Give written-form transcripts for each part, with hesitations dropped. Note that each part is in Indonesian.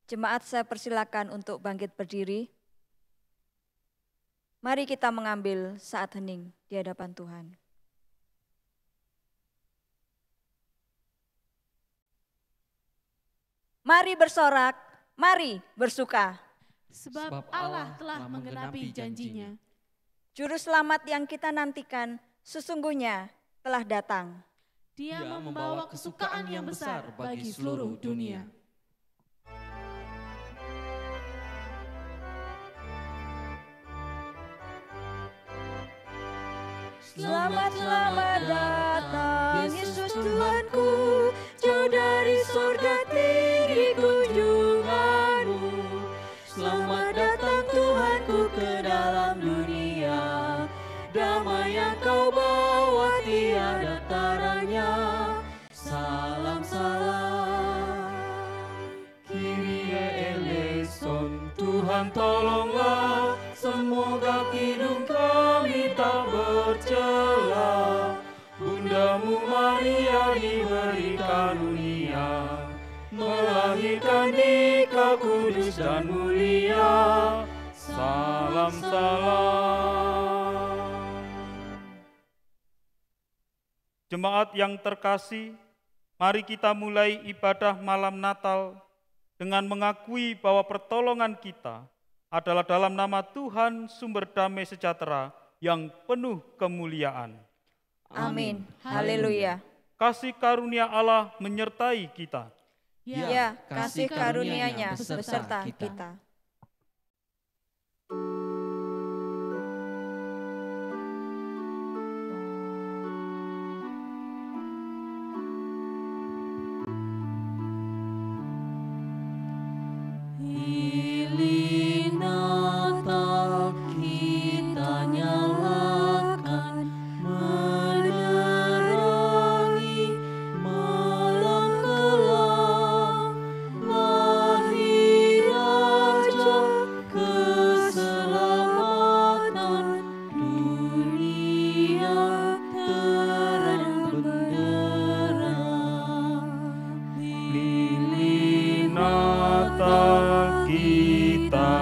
Jemaat, saya persilakan untuk bangkit berdiri. Mari kita mengambil saat hening di hadapan Tuhan. Mari bersorak, mari bersuka. Sebab Allah telah menggenapi janjinya. Juru selamat yang kita nantikan sesungguhnya telah datang. Dia membawa kesukaan yang besar bagi seluruh dunia. Selamat, selamat datang Yesus Tuhanku, jauh dari surga tinggi kunjunganmu. Selamat datang Tuhanku ke dalam dunia, damai yang kau bawa tiada taranya. Salam, salam, Kyrie eleison, Tuhan tolonglah, semoga kidung kami tak bercela. Bundamu Maria diberi karunia, melahirkan Dikau kudus dan mulia. Salam, salam. Jemaat yang terkasih, mari kita mulai ibadah malam Natal dengan mengakui bahwa pertolongan kita adalah dalam nama Tuhan sumber damai sejahtera yang penuh kemuliaan. Amin. Haleluya. Kasih karunia Allah menyertai kita. Ya, kasih karunia-Nya beserta kita.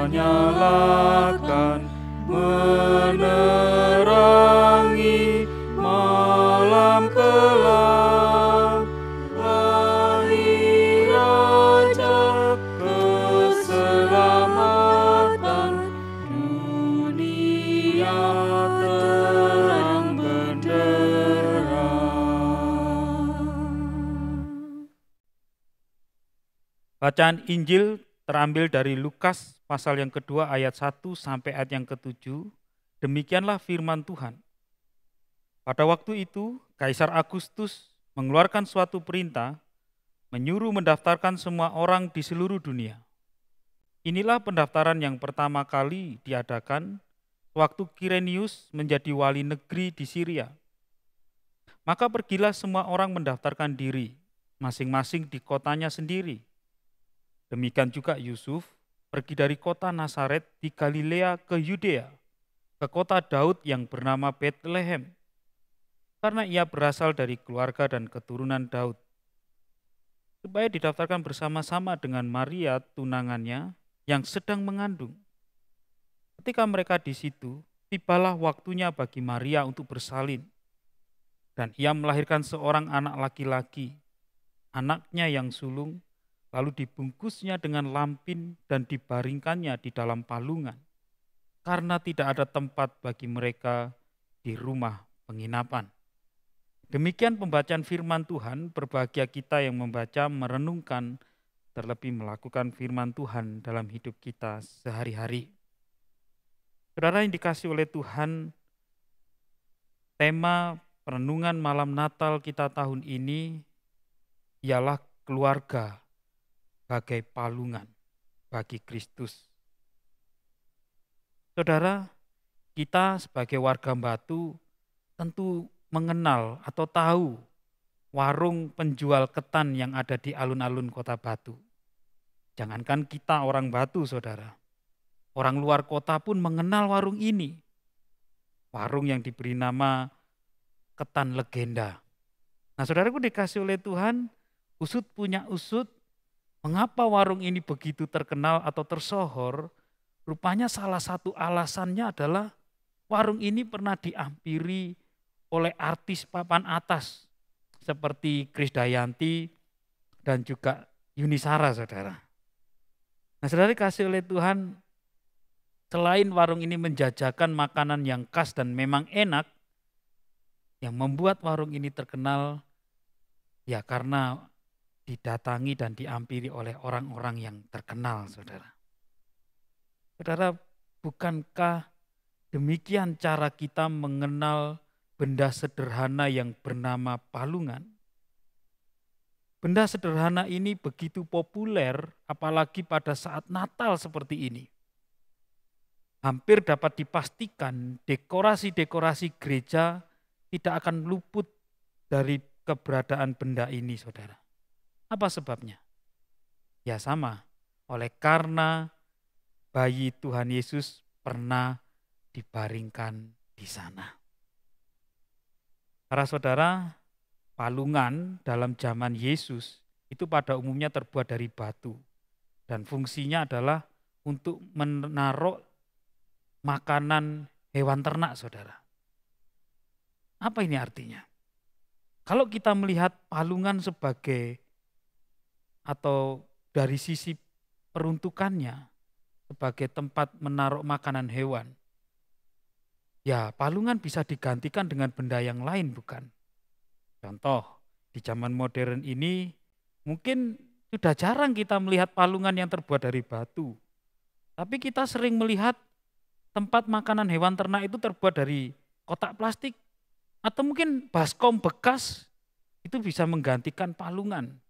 Nyalakan menerangi malam kelam, lahir Raja keselamatan, dunia terang benderang. Bacaan Injil terambil dari Lukas pasal yang kedua ayat 1 sampai ayat yang ke-7. Demikianlah firman Tuhan. Pada waktu itu, Kaisar Agustus mengeluarkan suatu perintah, menyuruh mendaftarkan semua orang di seluruh dunia. Inilah pendaftaran yang pertama kali diadakan waktu Kirenius menjadi wali negeri di Syria. Maka pergilah semua orang mendaftarkan diri, masing-masing di kotanya sendiri. Demikian juga Yusuf pergi dari kota Nazaret di Galilea ke Yudea, ke kota Daud yang bernama Betlehem, karena ia berasal dari keluarga dan keturunan Daud, supaya didaftarkan bersama-sama dengan Maria tunangannya yang sedang mengandung. Ketika mereka di situ, tibalah waktunya bagi Maria untuk bersalin. Dan ia melahirkan seorang anak laki-laki, anaknya yang sulung, lalu dibungkusnya dengan lampin dan dibaringkannya di dalam palungan, karena tidak ada tempat bagi mereka di rumah penginapan. Demikian pembacaan firman Tuhan. Berbahagia kita yang membaca, merenungkan, terlebih melakukan firman Tuhan dalam hidup kita sehari-hari. Saudara yang dikasihi oleh Tuhan, tema perenungan malam Natal kita tahun ini ialah keluarga bagai palungan bagi Kristus. Saudara, kita sebagai warga Batu tentu mengenal atau tahu warung penjual ketan yang ada di alun-alun kota Batu. Jangankan kita orang Batu, saudara. Orang luar kota pun mengenal warung ini. Warung yang diberi nama Ketan Legenda. Nah, saudaraku dikasih oleh Tuhan, usut punya usut, mengapa warung ini begitu terkenal atau tersohor? Rupanya salah satu alasannya adalah warung ini pernah dihampiri oleh artis papan atas seperti Krisdayanti dan juga Yuni Shara, saudara. Nah, saudara dikasih oleh Tuhan, selain warung ini menjajakan makanan yang khas dan memang enak, yang membuat warung ini terkenal ya karena didatangi dan dihampiri oleh orang-orang yang terkenal, saudara. Saudara, bukankah demikian cara kita mengenal benda sederhana yang bernama palungan? Benda sederhana ini begitu populer apalagi pada saat Natal seperti ini. Hampir dapat dipastikan dekorasi-dekorasi gereja tidak akan luput dari keberadaan benda ini, saudara. Apa sebabnya? Ya sama, oleh karena bayi Tuhan Yesus pernah dibaringkan di sana. Para saudara, palungan dalam zaman Yesus itu pada umumnya terbuat dari batu. Dan fungsinya adalah untuk menaruh makanan hewan ternak, saudara. Apa ini artinya? Kalau kita melihat palungan sebagai atau dari sisi peruntukannya sebagai tempat menaruh makanan hewan, ya palungan bisa digantikan dengan benda yang lain, bukan? Contoh, di zaman modern ini mungkin sudah jarang kita melihat palungan yang terbuat dari batu. Tapi kita sering melihat tempat makanan hewan ternak itu terbuat dari kotak plastik. Atau mungkin baskom bekas itu bisa menggantikan palungan.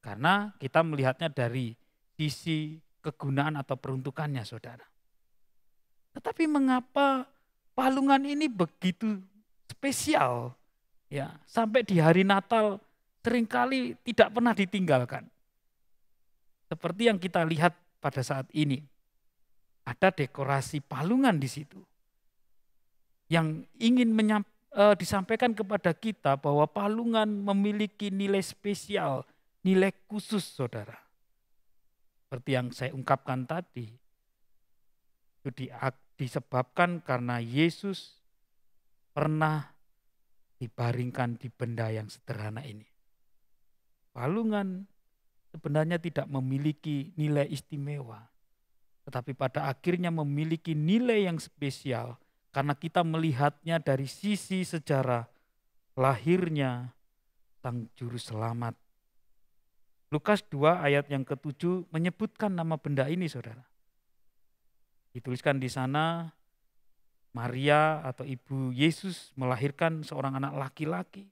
Karena kita melihatnya dari sisi kegunaan atau peruntukannya, saudara. Tetapi mengapa palungan ini begitu spesial? Ya, sampai di hari Natal seringkali tidak pernah ditinggalkan. Seperti yang kita lihat pada saat ini. Ada dekorasi palungan di situ. Yang ingin disampaikan kepada kita bahwa palungan memiliki nilai spesial, nilai khusus, saudara. Seperti yang saya ungkapkan tadi, itu disebabkan karena Yesus pernah dibaringkan di benda yang sederhana ini. Palungan sebenarnya tidak memiliki nilai istimewa, tetapi pada akhirnya memiliki nilai yang spesial karena kita melihatnya dari sisi sejarah lahirnya Sang Juru Selamat. Lukas 2 ayat yang ke-7 menyebutkan nama benda ini, saudara. Dituliskan di sana, Maria atau ibu Yesus melahirkan seorang anak laki-laki,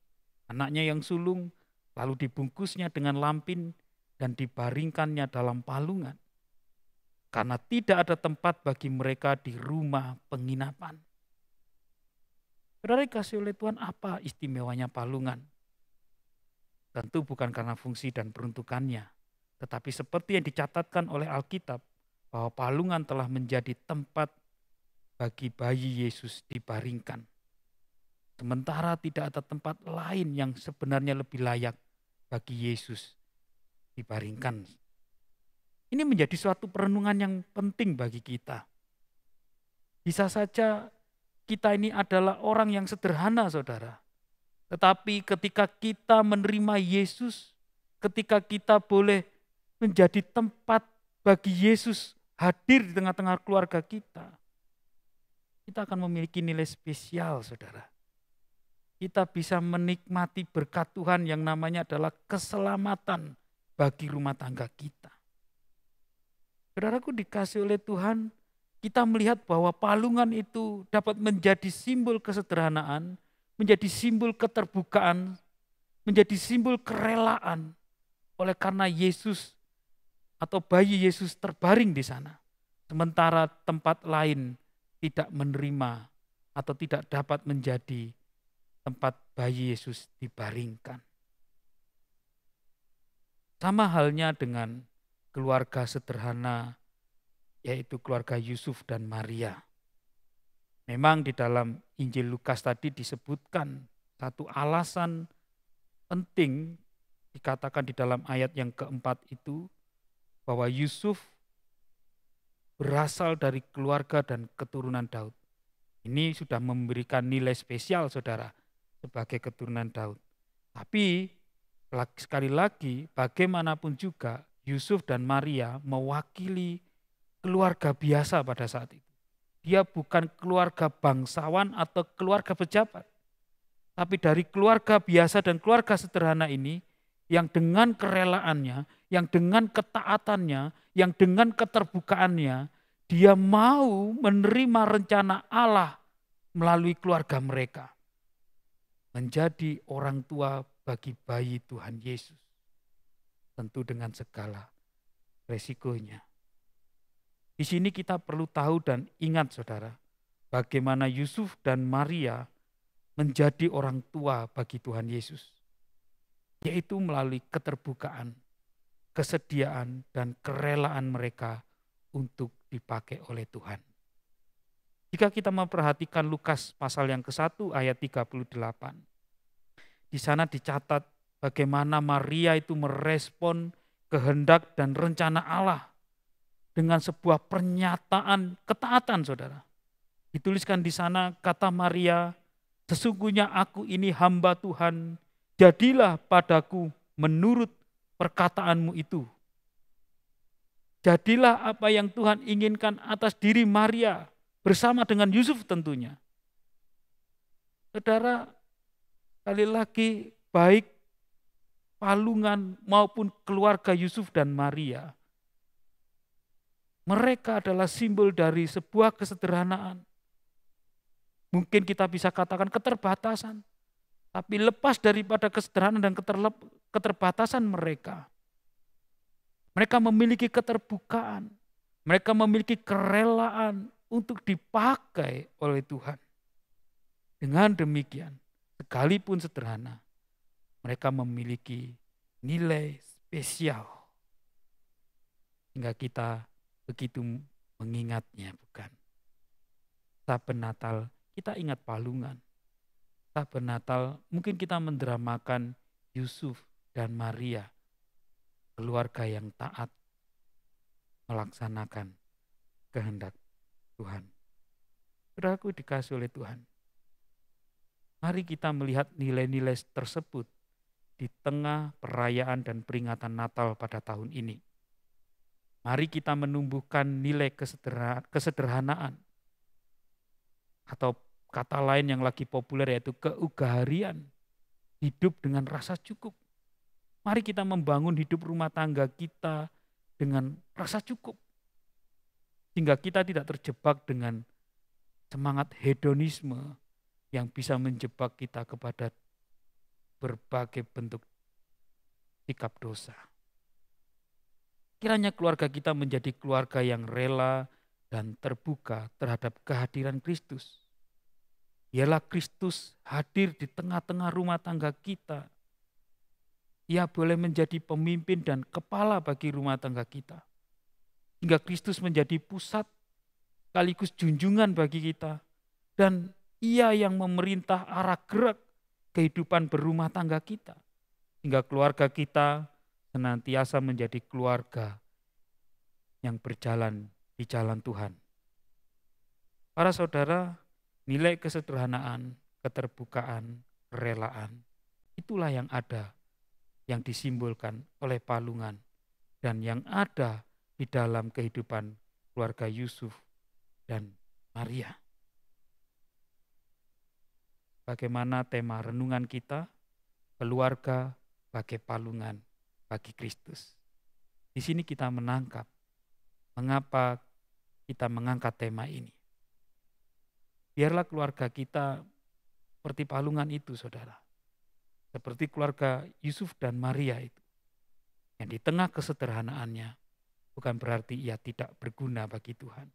anaknya yang sulung, lalu dibungkusnya dengan lampin dan dibaringkannya dalam palungan. Karena tidak ada tempat bagi mereka di rumah penginapan. Saudara dikasih oleh Tuhan, apa istimewanya palungan? Tentu bukan karena fungsi dan peruntukannya, tetapi seperti yang dicatatkan oleh Alkitab, bahwa palungan telah menjadi tempat bagi bayi Yesus dibaringkan. Sementara tidak ada tempat lain yang sebenarnya lebih layak bagi Yesus dibaringkan. Ini menjadi suatu perenungan yang penting bagi kita. Bisa saja kita ini adalah orang yang sederhana, saudara. Tetapi ketika kita menerima Yesus, ketika kita boleh menjadi tempat bagi Yesus hadir di tengah-tengah keluarga kita akan memiliki nilai spesial, saudara. Kita bisa menikmati berkat Tuhan yang namanya adalah keselamatan bagi rumah tangga kita. Saudaraku dikasih oleh Tuhan, kita melihat bahwa palungan itu dapat menjadi simbol kesederhanaan, menjadi simbol keterbukaan, menjadi simbol kerelaan. Oleh karena Yesus atau bayi Yesus terbaring di sana. Sementara tempat lain tidak menerima atau tidak dapat menjadi tempat bayi Yesus dibaringkan. Sama halnya dengan keluarga sederhana, yaitu keluarga Yusuf dan Maria. Memang di dalam Injil Lukas tadi disebutkan satu alasan penting, dikatakan di dalam ayat yang keempat itu, bahwa Yusuf berasal dari keluarga dan keturunan Daud. Ini sudah memberikan nilai spesial, saudara, sebagai keturunan Daud. Tapi sekali lagi bagaimanapun juga Yusuf dan Maria mewakili keluarga biasa pada saat itu. Dia bukan keluarga bangsawan atau keluarga pejabat. Tapi dari keluarga biasa dan keluarga sederhana ini yang dengan kerelaannya, yang dengan ketaatannya, yang dengan keterbukaannya, dia mau menerima rencana Allah melalui keluarga mereka. Menjadi orang tua bagi bayi Tuhan Yesus. Tentu dengan segala resikonya. Di sini kita perlu tahu dan ingat, saudara, bagaimana Yusuf dan Maria menjadi orang tua bagi Tuhan Yesus. Yaitu melalui keterbukaan, kesediaan, dan kerelaan mereka untuk dipakai oleh Tuhan. Jika kita memperhatikan Lukas pasal yang ke-1 ayat 38. Di sana dicatat bagaimana Maria itu merespon kehendak dan rencana Allah dengan sebuah pernyataan ketaatan, saudara. Dituliskan di sana kata Maria, "Sesungguhnya aku ini hamba Tuhan, jadilah padaku menurut perkataanmu itu." Jadilah apa yang Tuhan inginkan atas diri Maria bersama dengan Yusuf tentunya. Saudara, sekali lagi baik palungan maupun keluarga Yusuf dan Maria, mereka adalah simbol dari sebuah kesederhanaan. Mungkin kita bisa katakan keterbatasan. Tapi lepas daripada kesederhanaan dan keterbatasan mereka, mereka memiliki keterbukaan. Mereka memiliki kerelaan untuk dipakai oleh Tuhan. Dengan demikian, sekalipun sederhana, mereka memiliki nilai spesial. Hingga kita begitu mengingatnya, bukan? Saben Natal kita ingat palungan. Saben Natal mungkin kita mendramakan Yusuf dan Maria, keluarga yang taat melaksanakan kehendak Tuhan. Saudaraku dikasih oleh Tuhan. Mari kita melihat nilai-nilai tersebut di tengah perayaan dan peringatan Natal pada tahun ini. Mari kita menumbuhkan nilai kesederhanaan. Atau kata lain yang lagi populer yaitu keugaharian. Hidup dengan rasa cukup. Mari kita membangun hidup rumah tangga kita dengan rasa cukup. Sehingga kita tidak terjebak dengan semangat hedonisme yang bisa menjebak kita kepada berbagai bentuk sikap dosa. Kiranya keluarga kita menjadi keluarga yang rela dan terbuka terhadap kehadiran Kristus. Ialah Kristus hadir di tengah-tengah rumah tangga kita. Ia boleh menjadi pemimpin dan kepala bagi rumah tangga kita. Hingga Kristus menjadi pusat sekaligus junjungan bagi kita. Dan Ia yang memerintah arah gerak kehidupan berumah tangga kita. Hingga keluarga kita senantiasa menjadi keluarga yang berjalan di jalan Tuhan. Para saudara, nilai kesederhanaan, keterbukaan, kerelaan, itulah yang ada, yang disimbolkan oleh palungan, dan yang ada di dalam kehidupan keluarga Yusuf dan Maria. Bagaimana tema renungan kita? Keluarga sebagai palungan bagi Kristus. Di sini kita menangkap mengapa kita mengangkat tema ini. Biarlah keluarga kita seperti palungan itu, saudara. Seperti keluarga Yusuf dan Maria itu. Yang di tengah kesederhanaannya bukan berarti ia tidak berguna bagi Tuhan.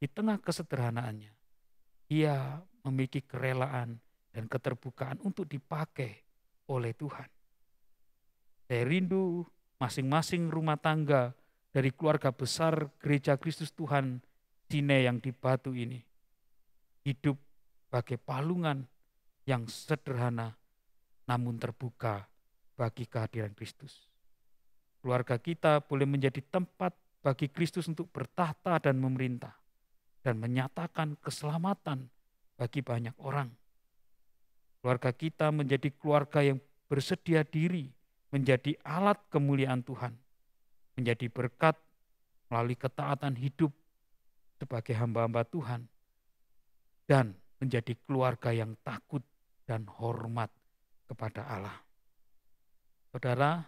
Di tengah kesederhanaannya, ia memiliki kerelaan dan keterbukaan untuk dipakai oleh Tuhan. Saya rindu masing-masing rumah tangga dari keluarga besar Gereja Kristus Tuhan Sine yang di Batu ini hidup sebagai palungan yang sederhana namun terbuka bagi kehadiran Kristus. Keluarga kita boleh menjadi tempat bagi Kristus untuk bertahta dan memerintah dan menyatakan keselamatan bagi banyak orang. Keluarga kita menjadi keluarga yang bersedia diri menjadi alat kemuliaan Tuhan, menjadi berkat melalui ketaatan hidup sebagai hamba-hamba Tuhan, dan menjadi keluarga yang takut dan hormat kepada Allah. Saudara,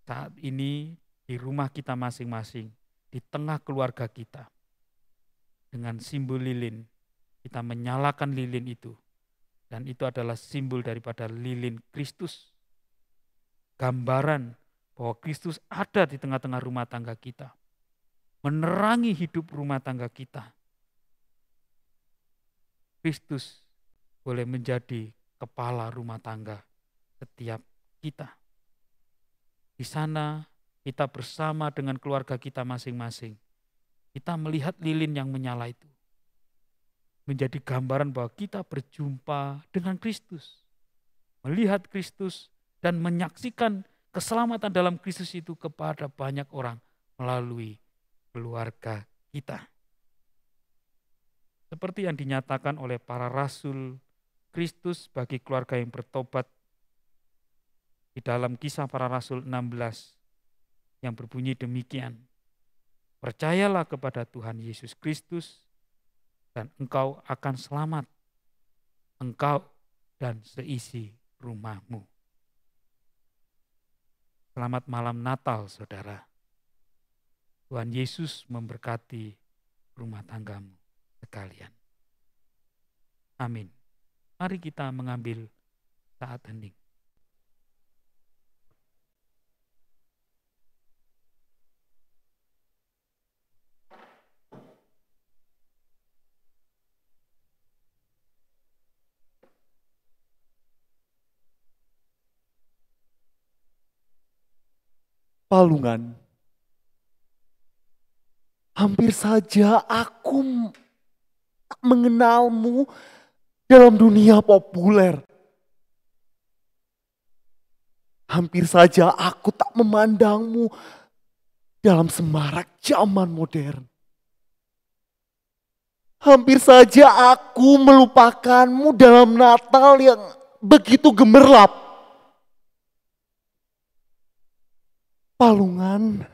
saat ini di rumah kita masing-masing, di tengah keluarga kita, dengan simbol lilin, kita menyalakan lilin itu, dan itu adalah simbol daripada lilin Kristus. Gambaran bahwa Kristus ada di tengah-tengah rumah tangga kita, menerangi hidup rumah tangga kita. Kristus boleh menjadi kepala rumah tangga setiap kita. Di sana kita bersama dengan keluarga kita masing-masing. Kita melihat lilin yang menyala itu. Menjadi gambaran bahwa kita berjumpa dengan Kristus. Melihat Kristus dan menyaksikan keselamatan dalam Kristus itu kepada banyak orang melalui keluarga kita. Seperti yang dinyatakan oleh para rasul Kristus bagi keluarga yang bertobat di dalam Kisah Para Rasul 16 yang berbunyi demikian. Percayalah kepada Tuhan Yesus Kristus dan engkau akan selamat, engkau dan seisi rumahmu. Selamat malam Natal, saudara. Tuhan Yesus memberkati rumah tanggamu sekalian. Amin. Mari kita mengambil saat hening. Palungan. Hampir saja aku tak mengenalmu dalam dunia populer. Hampir saja aku tak memandangmu dalam semarak zaman modern. Hampir saja aku melupakanmu dalam Natal yang begitu gemerlap. Palungan,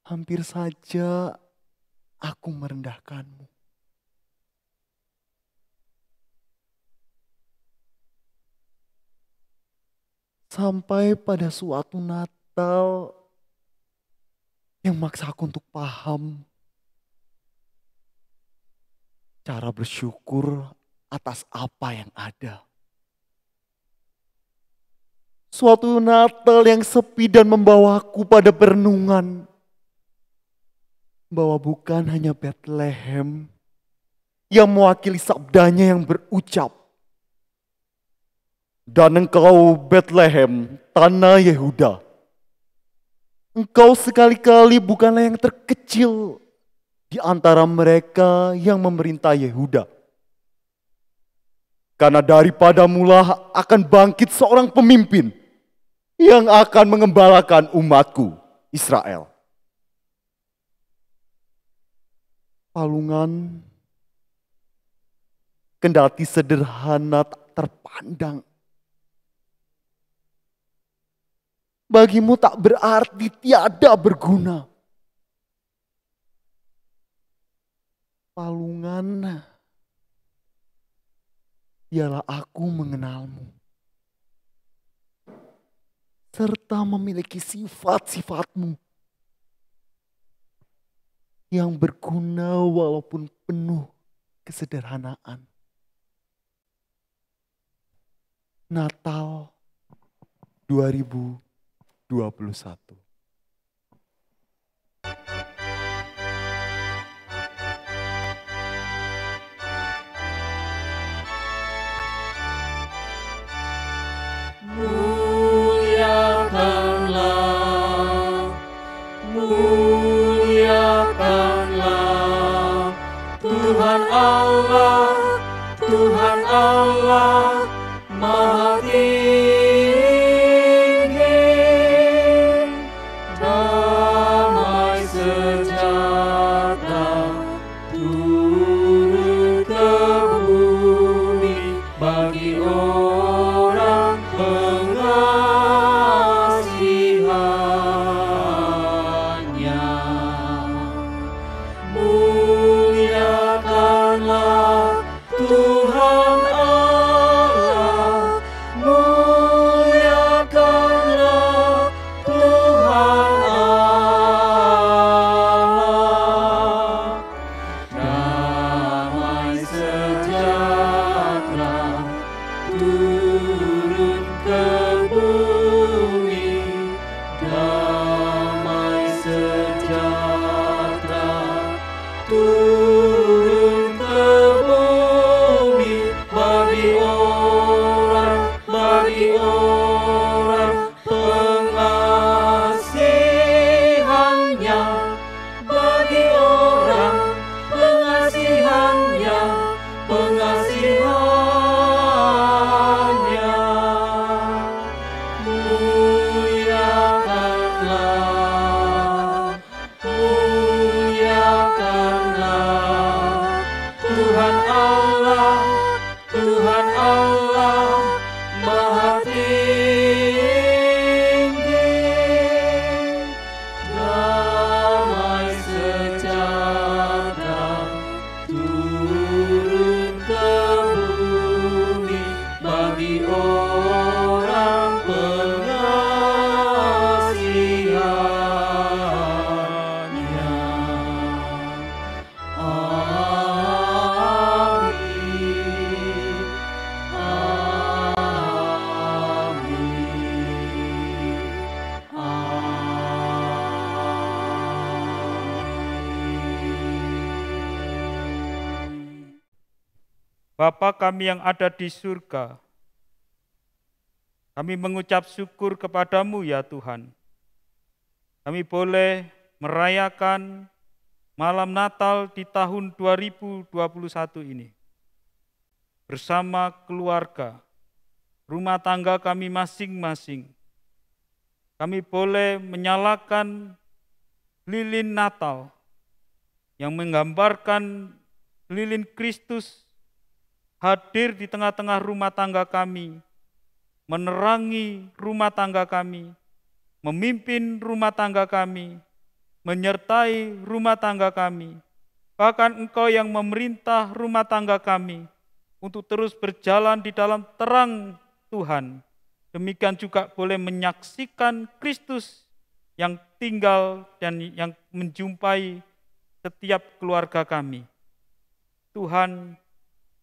hampir saja aku merendahkanmu. Sampai pada suatu Natal yang maksa aku untuk paham cara bersyukur atas apa yang ada. Suatu Natal yang sepi dan membawaku pada perenungan bahwa bukan hanya Bethlehem yang mewakili sabdanya yang berucap, dan engkau Bethlehem, tanah Yehuda, engkau sekali-kali bukanlah yang terkecil di antara mereka yang memerintah Yehuda. Karena daripadamulah akan bangkit seorang pemimpin yang akan mengembalakan umatku Israel. Palungan kendati sederhana tak terpandang, bagimu tak berarti tiada berguna. Palungan ialah aku mengenalmu, serta memiliki sifat-sifatmu yang berguna walaupun penuh kesederhanaan. Natal 2021. Muliakanlah, muliakanlah Tuhan Allah, Tuhan Allah Maha Tinggi. Damai sejahtera turun ke bumi bagi orang pengasihannya. Muliakanlah Tuhan Allah, muliakanlah Tuhan Allah. Damai sejahtera turun ke bumi, damai sejahtera turun ke bumi bagi orang pengasihannya, bagi orang pengasihannya, pengasihannya. Muliakanlah, muliakanlah Tuhan Allah, Tuhan Allah Maha Tinggi. Damai sejahtera turun ke bumi bagi orang pengasihannya. Amin, amin, amin. Bapa kami yang ada di surga, kami mengucap syukur kepadamu ya Tuhan. Kami boleh merayakan malam Natal di tahun 2021 ini bersama keluarga, rumah tangga kami masing-masing. Kami boleh menyalakan lilin Natal yang menggambarkan lilin Kristus hadir di tengah-tengah rumah tangga kami, menerangi rumah tangga kami, memimpin rumah tangga kami, menyertai rumah tangga kami. Bahkan Engkau yang memerintah rumah tangga kami untuk terus berjalan di dalam terang Tuhan. Demikian juga boleh menyaksikan Kristus yang tinggal dan yang menjumpai setiap keluarga kami. Tuhan,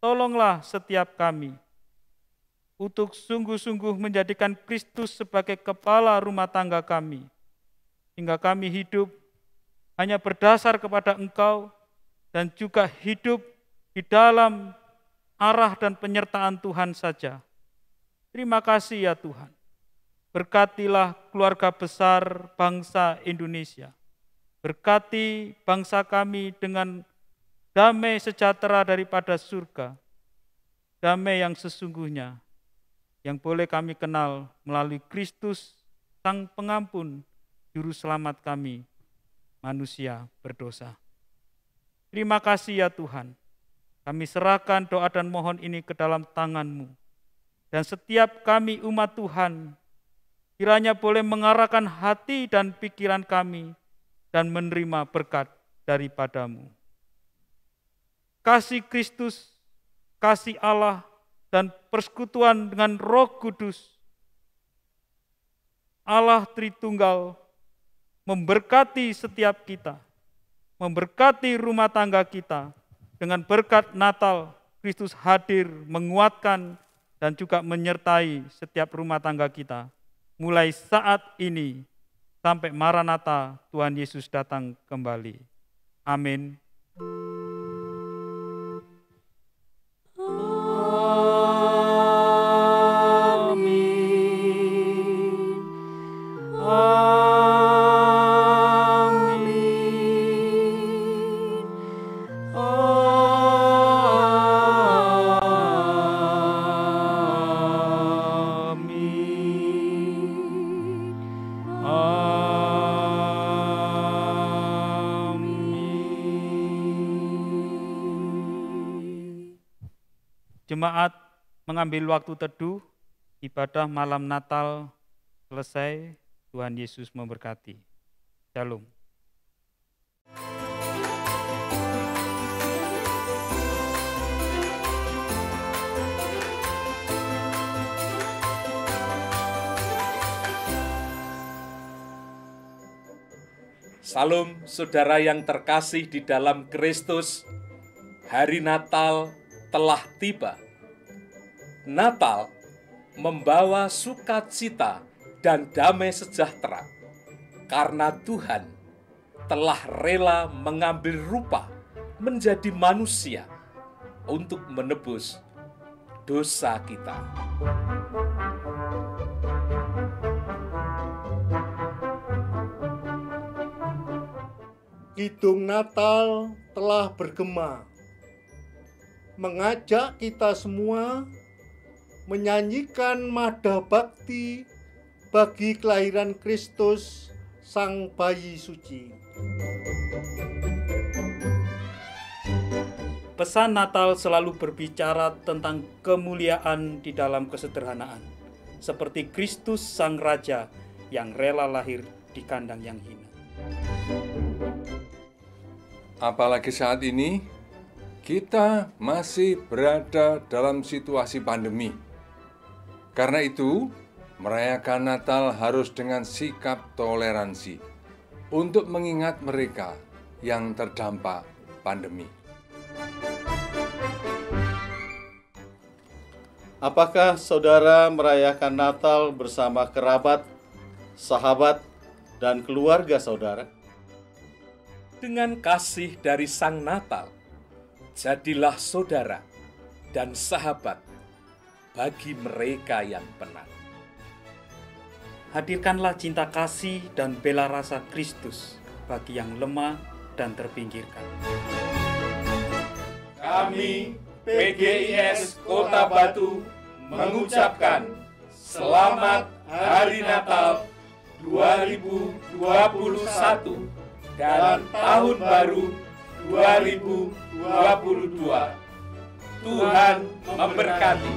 tolonglah setiap kami untuk sungguh-sungguh menjadikan Kristus sebagai kepala rumah tangga kami, hingga kami hidup hanya berdasar kepada Engkau dan juga hidup di dalam arah dan penyertaan Tuhan saja. Terima kasih ya Tuhan. Berkatilah keluarga besar bangsa Indonesia. Berkati bangsa kami dengan damai sejahtera daripada surga. Damai yang sesungguhnya, yang boleh kami kenal melalui Kristus, Sang Pengampun, Juru Selamat kami, manusia berdosa. Terima kasih ya Tuhan. Kami serahkan doa dan mohon ini ke dalam tangan-Mu. Dan setiap kami umat Tuhan, kiranya boleh mengarahkan hati dan pikiran kami dan menerima berkat daripada-Mu. Kasih Kristus, kasih Allah, dan persekutuan dengan Roh Kudus, Allah Tritunggal, memberkati setiap kita, memberkati rumah tangga kita, dengan berkat Natal, Kristus hadir, menguatkan, dan juga menyertai setiap rumah tangga kita, mulai saat ini, sampai Maranatha, Tuhan Yesus datang kembali. Amin. Jemaat mengambil waktu teduh, ibadah malam Natal selesai, Tuhan Yesus memberkati. Shalom. Salam saudara yang terkasih di dalam Kristus, hari Natal telah tiba. Natal membawa sukacita dan damai sejahtera karena Tuhan telah rela mengambil rupa menjadi manusia untuk menebus dosa kita. Kidung Natal telah bergema, mengajak kita semua menyanyikan mada bakti bagi kelahiran Kristus, Sang Bayi Suci. Pesan Natal selalu berbicara tentang kemuliaan di dalam kesederhanaan, seperti Kristus Sang Raja yang rela lahir di kandang yang hina. Apalagi saat ini, kita masih berada dalam situasi pandemi. Karena itu, merayakan Natal harus dengan sikap toleransi untuk mengingat mereka yang terdampak pandemi. Apakah saudara merayakan Natal bersama kerabat, sahabat, dan keluarga saudara? Dengan kasih dari Sang Natal, jadilah saudara dan sahabat bagi mereka yang penat. Hadirkanlah cinta kasih dan bela rasa Kristus bagi yang lemah dan terpinggirkan. Kami, PGIS Kota Batu, mengucapkan Selamat Hari Natal 2021 dan Tahun Baru 2022. Tuhan memberkati.